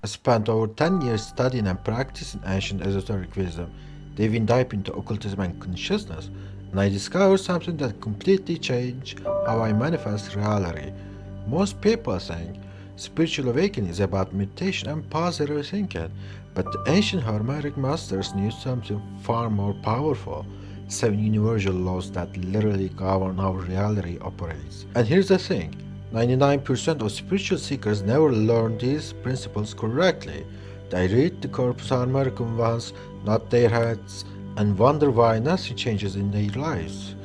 I spent over 10 years studying and practicing ancient esoteric wisdom, diving deep into occultism and consciousness, and I discovered something that completely changed how I manifest reality. Most people think spiritual awakening is about meditation and positive thinking, but the ancient Hermetic masters knew something far more powerful. 7 universal laws that literally govern how reality operates. And here's the thing, 99% of spiritual seekers never learn these principles correctly. They read the Corpus Hermeticum once, nod their heads, and wonder why nothing changes in their lives.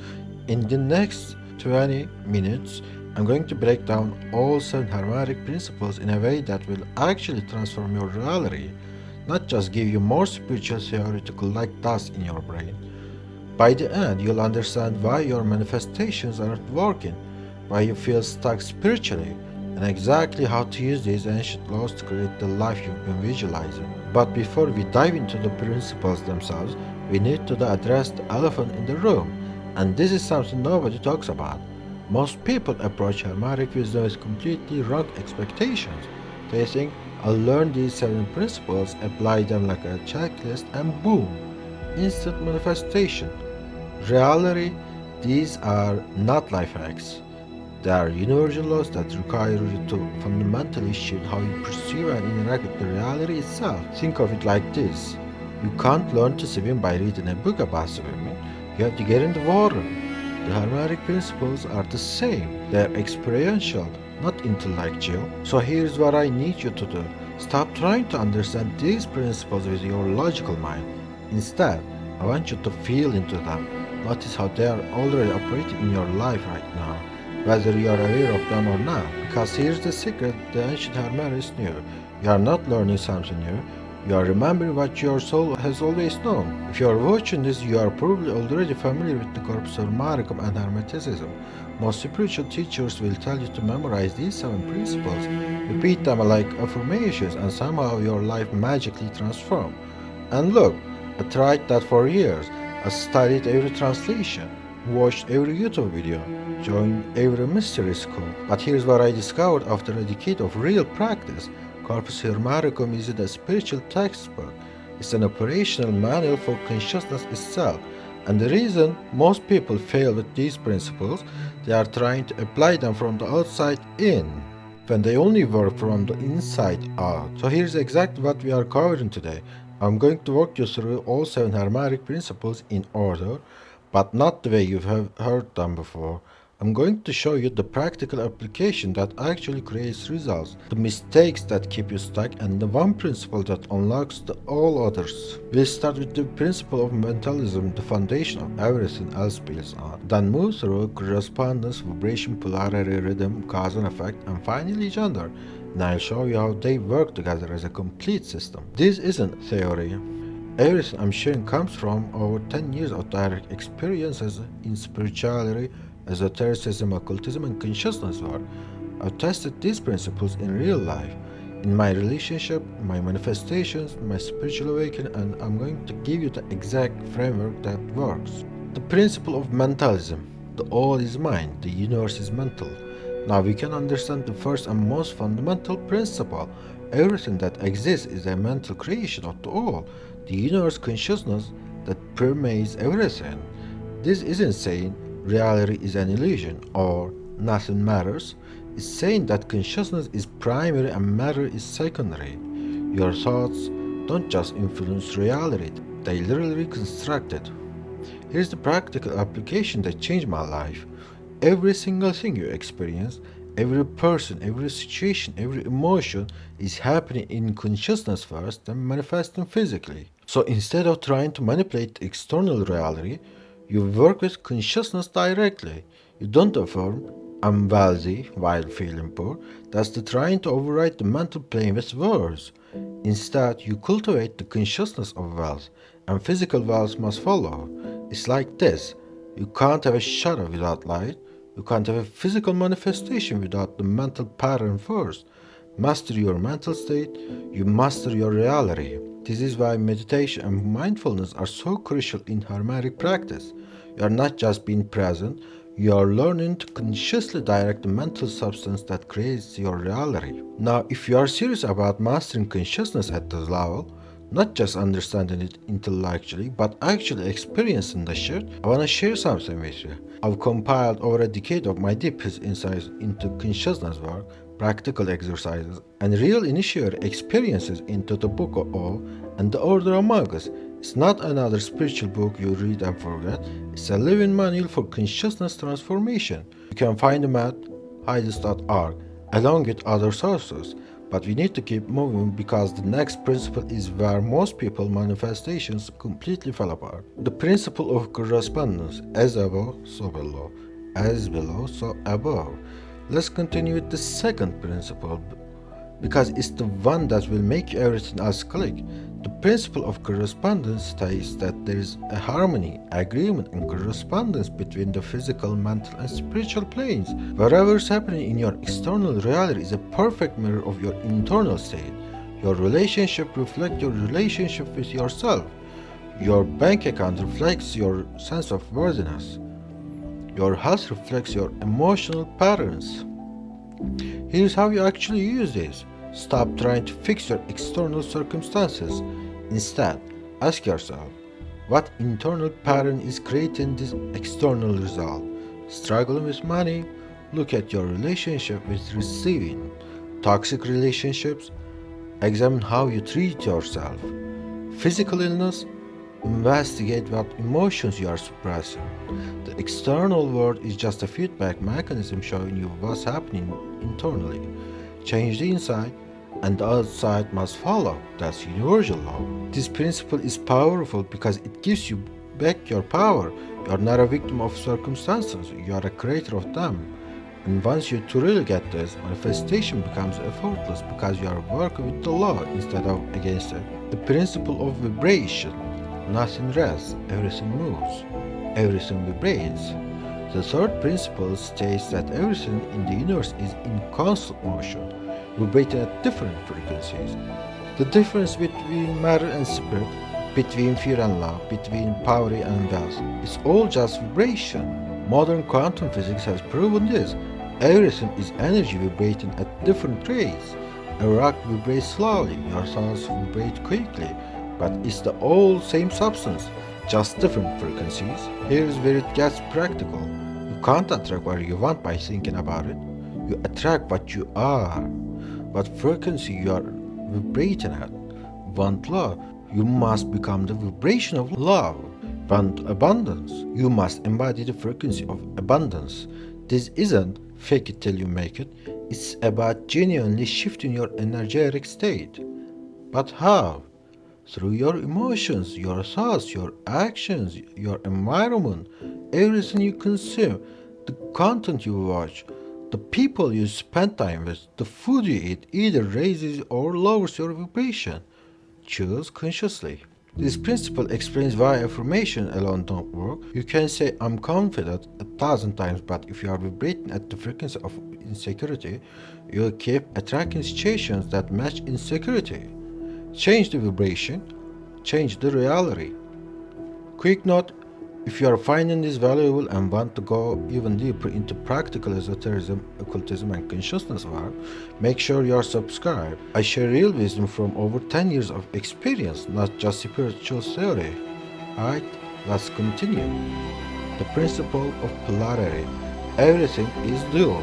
In the next 20 minutes, I'm going to break down all 7 Hermetic principles in a way that will actually transform your reality, not just give you more spiritual theory to collect dust in your brain. By the end, you'll understand why your manifestations aren't working, why you feel stuck spiritually, and exactly how to use these ancient laws to create the life you've been visualizing. But before we dive into the principles themselves, we need to address the elephant in the room, and this is something nobody talks about. Most people approach Hermetic wisdom with completely wrong expectations. They think, I'll learn these 7 principles, apply them like a checklist, and boom, instant manifestation. Reality, these are not life hacks. They are universal laws that require you to fundamentally shift how you perceive and interact with the reality itself. Think of it like this. You can't learn to swim by reading a book about swimming. You have to get in the water. The Hermetic principles are the same. They are experiential, not intellectual. So here's what I need you to do. Stop trying to understand these principles with your logical mind. Instead, I want you to feel into them. Notice how they are already operating in your life right now, whether you are aware of them or not. Because here's the secret the ancient Hermetics knew. You are not learning something new, you are remembering what your soul has always known. If you are watching this, you are probably already familiar with the Corpus Hermeticum and Hermeticism. Most spiritual teachers will tell you to memorize these 7 principles, repeat them like affirmations, and somehow your life magically transforms. And look, I tried that for years. I studied every translation, watched every YouTube video, joined every mystery school. But here's what I discovered after a decade of real practice. Corpus Hermeticum isn't a spiritual textbook. It's an operational manual for consciousness itself. And the reason most people fail with these principles, they are trying to apply them from the outside in, when they only work from the inside out. So here's exactly what we are covering today. I'm going to walk you through all 7 Hermetic principles in order, but not the way you have heard them before. I'm going to show you the practical application that actually creates results, the mistakes that keep you stuck, and the one principle that unlocks all others. We'll start with the principle of mentalism, the foundation of everything else builds on. Then move through correspondence, vibration, polarity, rhythm, cause and effect, and finally gender. And I'll show you how they work together as a complete system. This isn't theory. Everything I'm sharing comes from over 10 years of direct experiences in spirituality, esotericism, occultism, and consciousness work. I've tested these principles in real life, in my relationship, my manifestations, my spiritual awakening, and I'm going to give you the exact framework that works. The principle of mentalism. The all is mind, the universe is mental. Now we can understand the first and most fundamental principle. Everything that exists is a mental creation of the all, the universe consciousness that permeates everything. This isn't saying reality is an illusion or nothing matters. It's saying that consciousness is primary and matter is secondary. Your thoughts don't just influence reality, they literally construct it. Here's the practical application that changed my life. Every single thing you experience, every person, every situation, every emotion is happening in consciousness first, then manifesting physically. So instead of trying to manipulate external reality, you work with consciousness directly. You don't affirm, I'm wealthy while feeling poor. That's the trying to override the mental plane with words. Instead, you cultivate the consciousness of wealth, and physical wealth must follow. It's like this. You can't have a shadow without light. You can't have a physical manifestation without the mental pattern first. Master your mental state, you master your reality. This is why meditation and mindfulness are so crucial in Hermetic practice. You are not just being present, You are learning to consciously direct the mental substance that creates your reality. Now, if you are serious about mastering consciousness at this level, not just understanding it intellectually, but actually experiencing the shit, I want to share something with you. I've compiled over a decade of my deepest insights into consciousness work, practical exercises, and real initiatory experiences into the Book of Awe and the Order of Magus. It's not another spiritual book you read and forget, it's a living manual for consciousness transformation. You can find them at hydas.org along with other sources. But we need to keep moving because the next principle is where most people manifestations completely fell apart. The principle of correspondence, as above, so below, as below, so above. Let's continue with the second principle because it's the one that will make everything else click. The principle of correspondence states that there is a harmony, agreement, and correspondence between the physical, mental, and spiritual planes. Whatever is happening in your external reality is a perfect mirror of your internal state. Your relationship reflects your relationship with yourself. Your bank account reflects your sense of worthiness. Your health reflects your emotional patterns. Here's how you actually use this. Stop trying to fix your external circumstances. Instead, ask yourself, what internal pattern is creating this external result? Struggling with money? Look at your relationship with receiving. Toxic relationships? Examine how you treat yourself. Physical illness? Investigate what emotions you are suppressing. The external world is just a feedback mechanism showing you what's happening internally. Change the inside, and the outside must follow. That's universal law. This principle is powerful because it gives you back your power. You are not a victim of circumstances, you are a creator of them. And once you truly get this, manifestation becomes effortless because you are working with the law instead of against it. The principle of vibration. Nothing rests, everything moves, everything vibrates. The third principle states that everything in the universe is in constant motion, vibrating at different frequencies. The difference between matter and spirit, between fear and love, between poverty and wealth, is all just vibration. Modern quantum physics has proven this. Everything is energy vibrating at different rates. A rock vibrates slowly, your thoughts vibrate quickly, but it's the all same substance, just different frequencies. Here's where it gets practical. You can't attract what you want by thinking about it. You attract what you are. What frequency you are vibrating at. Want love, you must become the vibration of love. Want abundance, you must embody the frequency of abundance. This isn't fake it till you make it. It's about genuinely shifting your energetic state. But how? Through your emotions, your thoughts, your actions, your environment, everything you consume, the content you watch, the people you spend time with, the food you eat either raises or lowers your vibration. Choose consciously. This principle explains why affirmation alone don't work. You can say I'm confident 1,000 times, but if you are vibrating at the frequency of insecurity, you'll keep attracting situations that match insecurity. Change the vibration, change the reality. Quick note, if you are finding this valuable and want to go even deeper into practical esotericism, occultism, and consciousness work, make sure you are subscribed. I share real wisdom from over 10 years of experience, not just spiritual theory. Alright, let's continue. The principle of polarity. Everything is dual.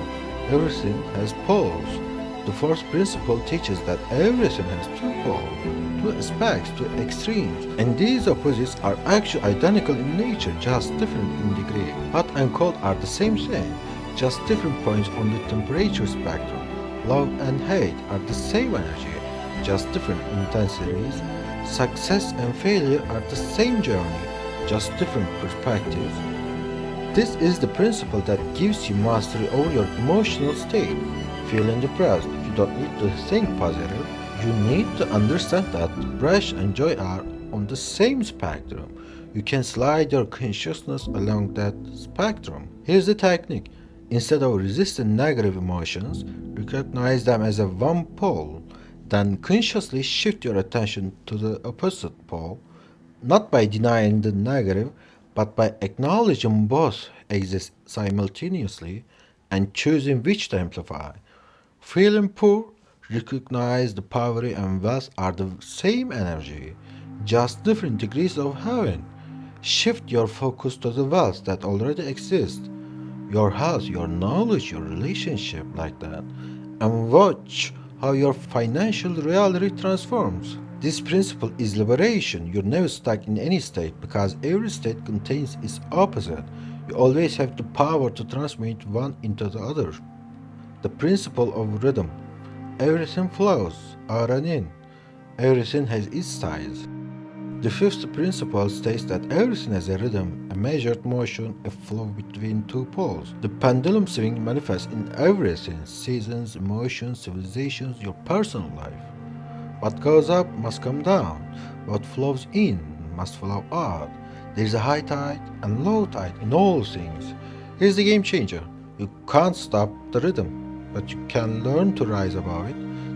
Everything has poles. The fourth principle teaches that everything has two poles, two aspects, two extremes, and these opposites are actually identical in nature, just different in degree. Hot and cold are the same thing, just different points on the temperature spectrum. Love and hate are the same energy, just different intensities. Success and failure are the same journey, just different perspectives. This is the principle that gives you mastery over your emotional state. Feeling depressed, you don't need to think positive. You need to understand that depression and joy are on the same spectrum. You can slide your consciousness along that spectrum. Here's the technique. Instead of resisting negative emotions, recognize them as a one pole. Then consciously shift your attention to the opposite pole, not by denying the negative, But by acknowledging both exist simultaneously and choosing which to amplify, feeling poor, recognize the poverty and wealth are the same energy, just different degrees of heaven. Shift your focus to the wealth that already exists, your health, your knowledge, your relationship, like that, and watch how your financial reality transforms. This principle is liberation. You're never stuck in any state because every state contains its opposite. You always have the power to transmute one into the other. The principle of rhythm. Everything flows out and in. Everything has its size. The fifth principle states that everything has a rhythm, a measured motion, a flow between two poles. The pendulum swing manifests in everything: seasons, emotions, civilizations, your personal life. What goes up must come down. What flows in must flow out. There is a high tide and low tide in all things. Here's the game changer. You can't stop the rhythm, but you can learn to rise above it.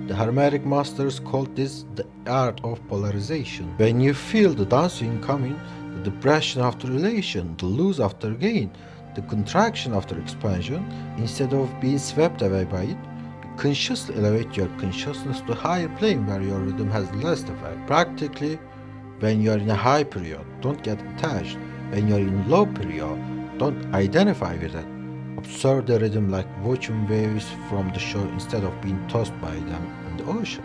The Hermetic masters called this the art of polarization. When you feel the dancing coming, the depression after elation, the lose after gain, the contraction after expansion, instead of being swept away by it, consciously elevate your consciousness to a higher plane where your rhythm has less effect. Practically, when you are in a high period, don't get attached. When you are in low period, don't identify with it. Observe the rhythm like watching waves from the shore instead of being tossed by them in the ocean.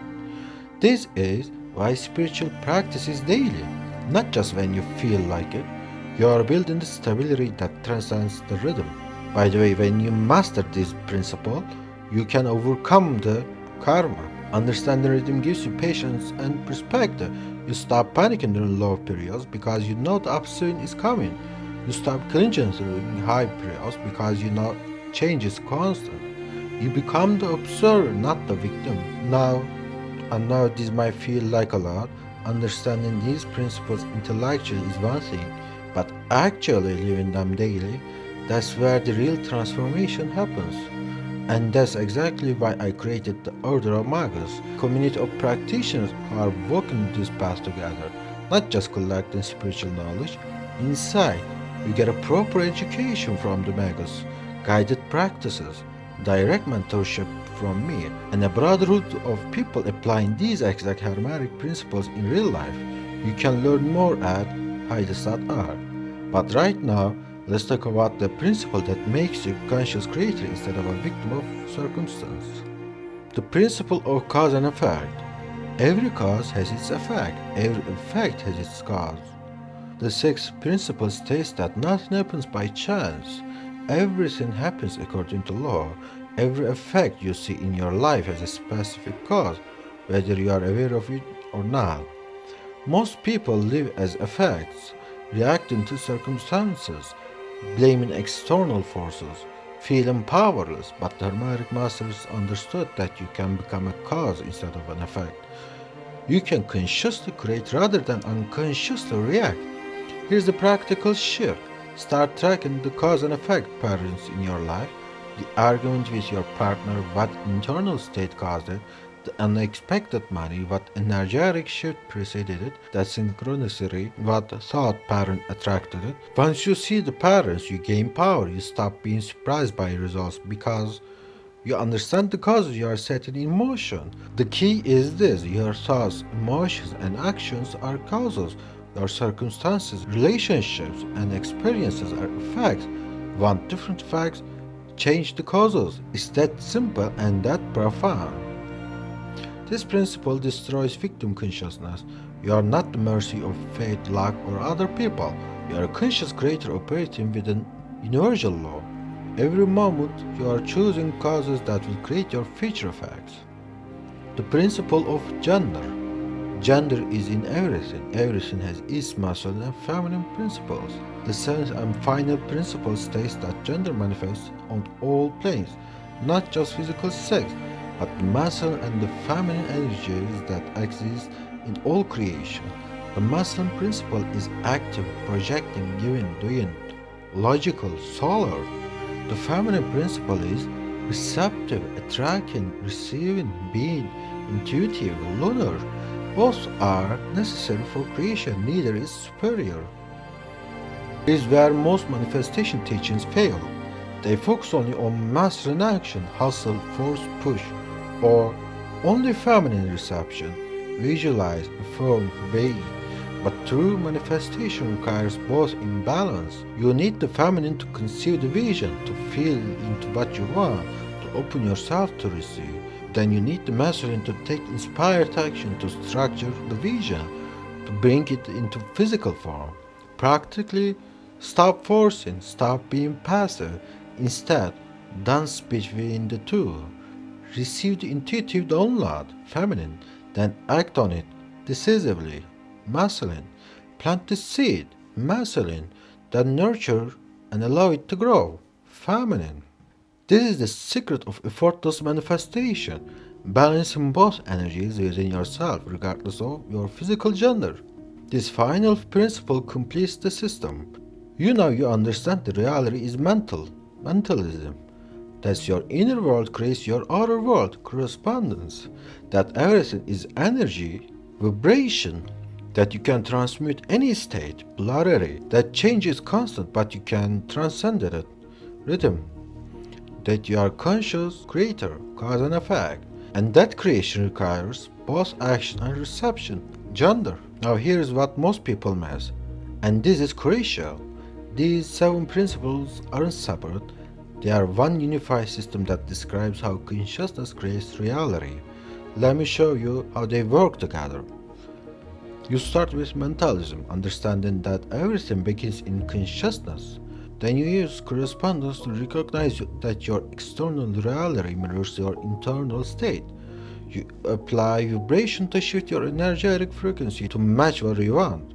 This is why spiritual practice is daily, not just when you feel like it. You are building the stability that transcends the rhythm. By the way, when you master this principle, you can overcome the karma. Understanding rhythm gives you patience and perspective. You stop panicking during low periods because you know the upswing is coming. You stop cringing during high periods because you know change is constant. You become the observer, not the victim. Now this might feel like a lot. Understanding these principles intellectually is one thing, but actually living them daily, that's where the real transformation happens. And that's exactly why I created the Order of Magus, a community of practitioners who are walking this path together, not just collecting spiritual knowledge. Inside, you get a proper education from the Magus, guided practices, direct mentorship from me, and a brotherhood of people applying these exact Hermetic principles in real life. You can learn more at Hydas.art. But right now, let's talk about the principle that makes you a conscious creator instead of a victim of circumstance. The principle of cause and effect. Every cause has its effect, every effect has its cause. The sixth principle states that nothing happens by chance. Everything happens according to law. Every effect you see in your life has a specific cause, whether you are aware of it or not. Most people live as effects, reacting to circumstances, blaming external forces, feeling powerless, but the Hermetic Masters understood that you can become a cause instead of an effect. You can consciously create rather than unconsciously react. Here's the practical shift. Start tracking the cause and effect patterns in your life. The argument with your partner, what internal state caused it, the unexpected money, what energetic shift preceded it, that synchronicity, what thought pattern attracted it. Once you see the patterns, you gain power. You stop being surprised by results because you understand the causes you are setting in motion. The key is this: your thoughts, emotions, and actions are causes. Your circumstances, relationships, and experiences are effects. Want different facts? Change the causes. It's that simple and that profound. This principle destroys victim consciousness. You are not the mercy of fate, luck, or other people. You are a conscious creator operating within universal law. Every moment, you are choosing causes that will create your future effects. The principle of gender. Gender is in everything. Everything has its masculine and feminine principles. The seventh and final principle states that gender manifests on all planes, not just physical sex, but the masculine and the feminine energies that exist in all creation. The masculine principle is active, projecting, giving, doing, logical, solar. The feminine principle is receptive, attracting, receiving, being, intuitive, lunar. Both are necessary for creation, neither is superior. Is where most manifestation teachings fail. They focus only on masculine action, hustle, force, push, or only feminine reception, visualize, affirm, obey. But true manifestation requires both in balance. You need the feminine to conceive the vision, to feel into what you want, to open yourself to receive. Then you need the masculine to take inspired action to structure the vision, to bring it into physical form. Practically, stop forcing, stop being passive. Instead, dance between the two. Receive the intuitive download, feminine, then act on it decisively, masculine. Plant the seed, masculine, then nurture and allow it to grow, feminine. This is the secret of effortless manifestation, balancing both energies within yourself regardless of your physical gender. This final principle completes the system. You understand the reality is mentalism. That your inner world creates your outer world, correspondence. That everything is energy, vibration. That you can transmute any state, polarity. That change is constant but you can transcend it, rhythm. That you are conscious creator, cause and effect. And that creation requires both action and reception, gender. Now here's what most people miss, and this is crucial. These 7 principles aren't separate, they are one unified system that describes how consciousness creates reality. Let me show you how they work together. You start with mentalism, understanding that everything begins in consciousness. Then you use correspondence to recognize that your external reality mirrors your internal state. You apply vibration to shift your energetic frequency to match what you want.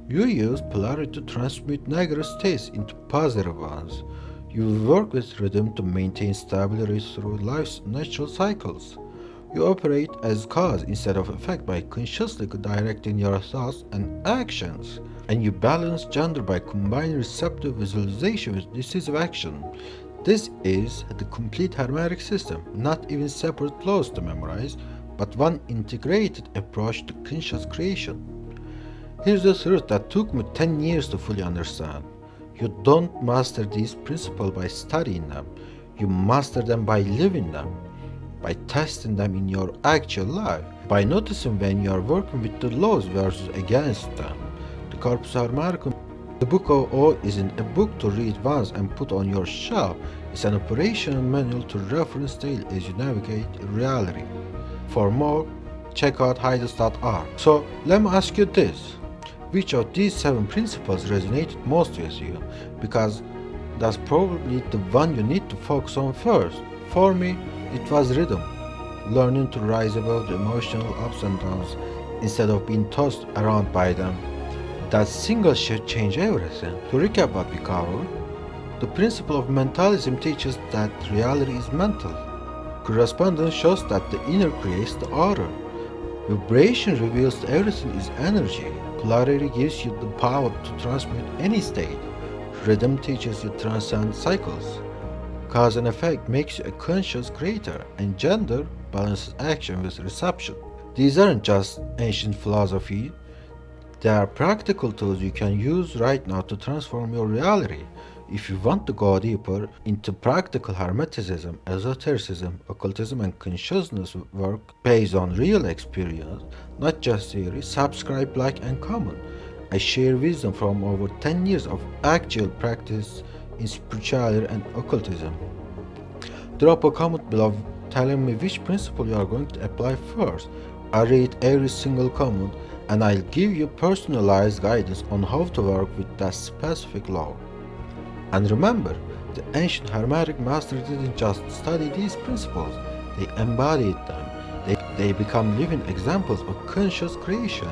You use polarity to transmute negative states into positive ones. You work with rhythm to maintain stability through life's natural cycles. You operate as cause instead of effect by consciously directing your thoughts and actions. And you balance gender by combining receptive visualization with decisive action. This is the complete Hermetic system, not even separate laws to memorize, but one integrated approach to conscious creation. Here's the truth that took me 10 years to fully understand. You don't master these principles by studying them. You master them by living them, by testing them in your actual life, by noticing when you are working with the laws versus against them. The Corpus Hermeticum, the Book of O, isn't a book to read once and put on your shelf. It's an operational manual to reference daily as you navigate reality. For more, check out Hydas.org. So let me ask you this. Which of these 7 principles resonated most with you? Because that's probably the one you need to focus on first. For me, it was rhythm. Learning to rise above the emotional ups and downs instead of being tossed around by them. That single shift changed everything. To recap what we covered, the principle of mentalism teaches that reality is mental. Correspondence shows that the inner creates the outer. Vibration reveals that everything is energy. Polarity gives you the power to transmute any state. Rhythm teaches you to transcend cycles. Cause and effect makes you a conscious creator, and gender balances action with reception. These aren't just ancient philosophy, they are practical tools you can use right now to transform your reality. If you want to go deeper into practical Hermeticism, esotericism, occultism, and consciousness work based on real experience, not just theory, subscribe, like, and comment. I share wisdom from over 10 years of actual practice in spirituality and occultism. Drop a comment below telling me which principle you are going to apply first. I read every single comment and I'll give you personalized guidance on how to work with that specific law. And remember, the ancient Hermetic masters didn't just study these principles, they embodied them. They become living examples of conscious creation.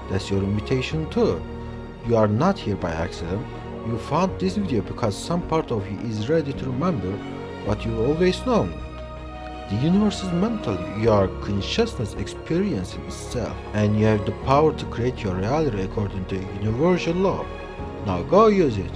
That's your invitation too. You are not here by accident. You found this video because some part of you is ready to remember what you've always known. The universe is mental, your consciousness experiencing itself, and you have the power to create your reality according to universal law. Now go use it.